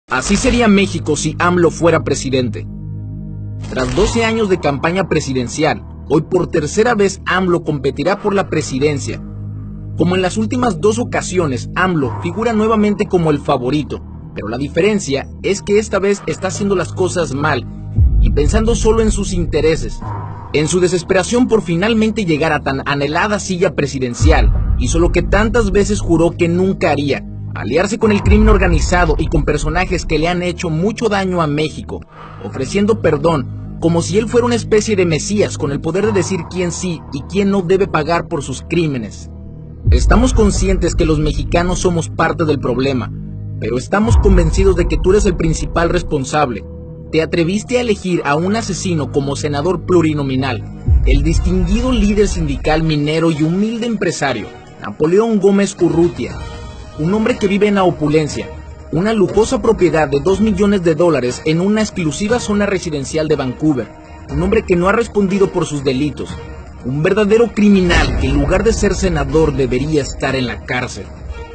Así sería México si AMLO fuera presidente. Tras 12 años de campaña presidencial, hoy por tercera vez AMLO competirá por la presidencia. Como en las últimas dos ocasiones, AMLO figura nuevamente como el favorito, pero la diferencia es que esta vez está haciendo las cosas mal y pensando solo en sus intereses. En su desesperación por finalmente llegar a tan anhelada silla presidencial, hizo lo que tantas veces juró que nunca haría: aliarse con el crimen organizado y con personajes que le han hecho mucho daño a México, ofreciendo perdón, como si él fuera una especie de mesías con el poder de decir quién sí y quién no debe pagar por sus crímenes. Estamos conscientes que los mexicanos somos parte del problema, pero estamos convencidos de que tú eres el principal responsable. Te atreviste a elegir a un asesino como senador plurinominal, el distinguido líder sindical minero y humilde empresario, Napoleón Gómez Urrutia. Un hombre que vive en la opulencia, una lujosa propiedad de $2 millones en una exclusiva zona residencial de Vancouver. Un hombre que no ha respondido por sus delitos. Un verdadero criminal que en lugar de ser senador debería estar en la cárcel.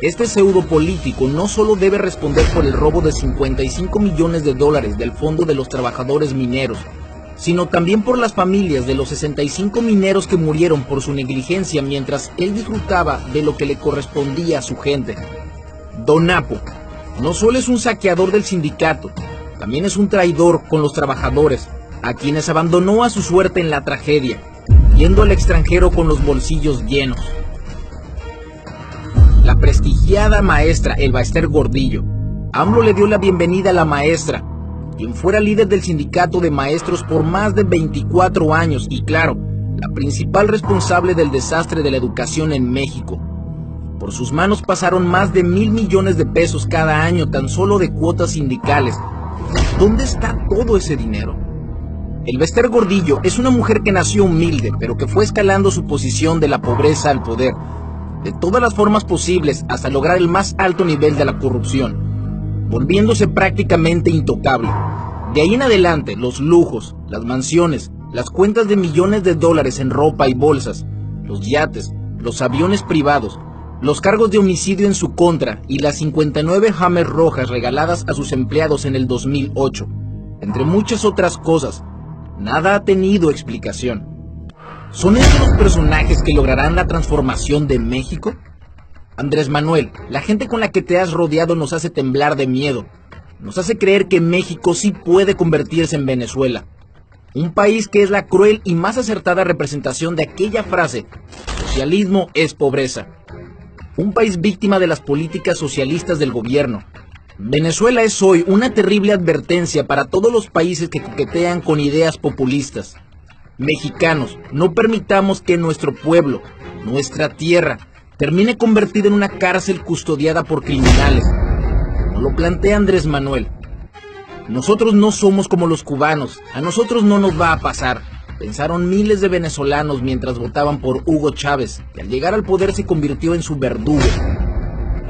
Este pseudo político no solo debe responder por el robo de $55 millones del Fondo de los Trabajadores Mineros, sino también por las familias de los 65 mineros que murieron por su negligencia mientras él disfrutaba de lo que le correspondía a su gente. Don Napo no solo es un saqueador del sindicato, también es un traidor con los trabajadores, a quienes abandonó a su suerte en la tragedia, yendo al extranjero con los bolsillos llenos. La prestigiada maestra Elba Ester Gordillo. AMLO le dio la bienvenida a la maestra, quien fuera líder del sindicato de maestros por más de 24 años y, claro, la principal responsable del desastre de la educación en México. Por sus manos pasaron más de $1,000 millones cada año tan solo de cuotas sindicales. ¿Dónde está todo ese dinero? Elba Ester Gordillo es una mujer que nació humilde, pero que fue escalando su posición de la pobreza al poder, de todas las formas posibles hasta lograr el más alto nivel de la corrupción, volviéndose prácticamente intocable. De ahí en adelante, los lujos, las mansiones, las cuentas de millones de dólares en ropa y bolsas, los yates, los aviones privados, los cargos de homicidio en su contra y las 59 Hammer rojas regaladas a sus empleados en el 2008, entre muchas otras cosas, nada ha tenido explicación. ¿Son estos los personajes que lograrán la transformación de México? Andrés Manuel, la gente con la que te has rodeado nos hace temblar de miedo. Nos hace creer que México sí puede convertirse en Venezuela. Un país que es la cruel y más acertada representación de aquella frase: socialismo es pobreza. Un país víctima de las políticas socialistas del gobierno. Venezuela es hoy una terrible advertencia para todos los países que coquetean con ideas populistas. Mexicanos, no permitamos que nuestro pueblo, nuestra tierra, termine convertida en una cárcel custodiada por criminales. Como lo plantea Andrés Manuel. Nosotros no somos como los cubanos, a nosotros no nos va a pasar, pensaron miles de venezolanos mientras votaban por Hugo Chávez, que al llegar al poder se convirtió en su verdugo.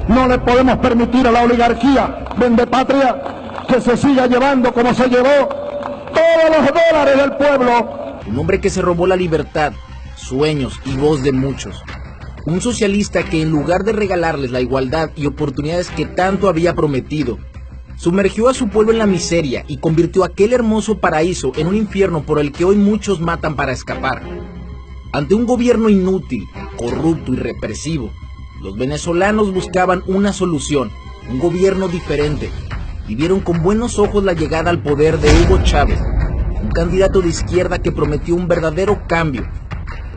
No le podemos permitir a la oligarquía vendepatria que se siga llevando como se llevó todos los dólares del pueblo. Un hombre que se robó la libertad, sueños y voz de muchos. Un socialista que en lugar de regalarles la igualdad y oportunidades que tanto había prometido, sumergió a su pueblo en la miseria y convirtió aquel hermoso paraíso en un infierno por el que hoy muchos matan para escapar. Ante un gobierno inútil, corrupto y represivo, los venezolanos buscaban una solución, un gobierno diferente, y vieron con buenos ojos la llegada al poder de Hugo Chávez, un candidato de izquierda que prometió un verdadero cambio,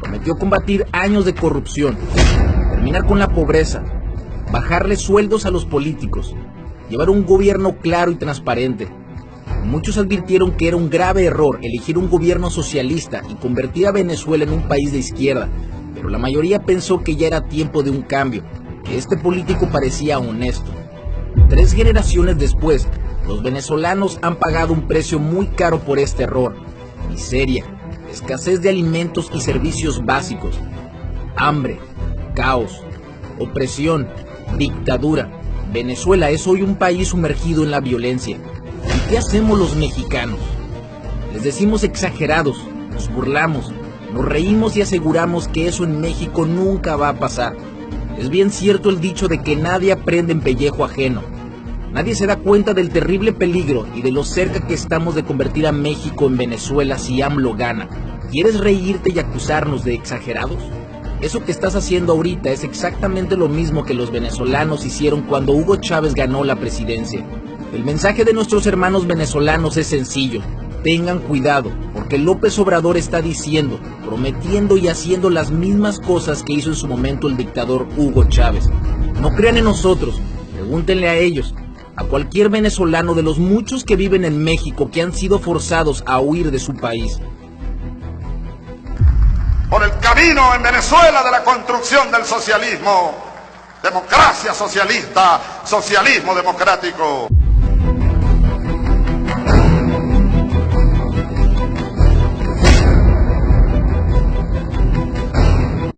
prometió combatir años de corrupción, terminar con la pobreza, bajarle sueldos a los políticos, llevar un gobierno claro y transparente. Muchos advirtieron que era un grave error elegir un gobierno socialista y convertir a Venezuela en un país de izquierda, pero la mayoría pensó que ya era tiempo de un cambio, que este político parecía honesto. 3 generaciones después, los venezolanos han pagado un precio muy caro por este error: miseria, escasez de alimentos y servicios básicos, hambre, caos, opresión, dictadura. Venezuela es hoy un país sumergido en la violencia. ¿Y qué hacemos los mexicanos? Les decimos exagerados, nos burlamos, nos reímos y aseguramos que eso en México nunca va a pasar. Es bien cierto el dicho de que nadie aprende en pellejo ajeno. Nadie se da cuenta del terrible peligro y de lo cerca que estamos de convertir a México en Venezuela si AMLO gana. ¿Quieres reírte y acusarnos de exagerados? Eso que estás haciendo ahorita es exactamente lo mismo que los venezolanos hicieron cuando Hugo Chávez ganó la presidencia. El mensaje de nuestros hermanos venezolanos es sencillo. Tengan cuidado, porque López Obrador está diciendo, prometiendo y haciendo las mismas cosas que hizo en su momento el dictador Hugo Chávez. No crean en nosotros, pregúntenle a ellos, a cualquier venezolano de los muchos que viven en México que han sido forzados a huir de su país. Por el camino en Venezuela de la construcción del socialismo, democracia socialista, socialismo democrático.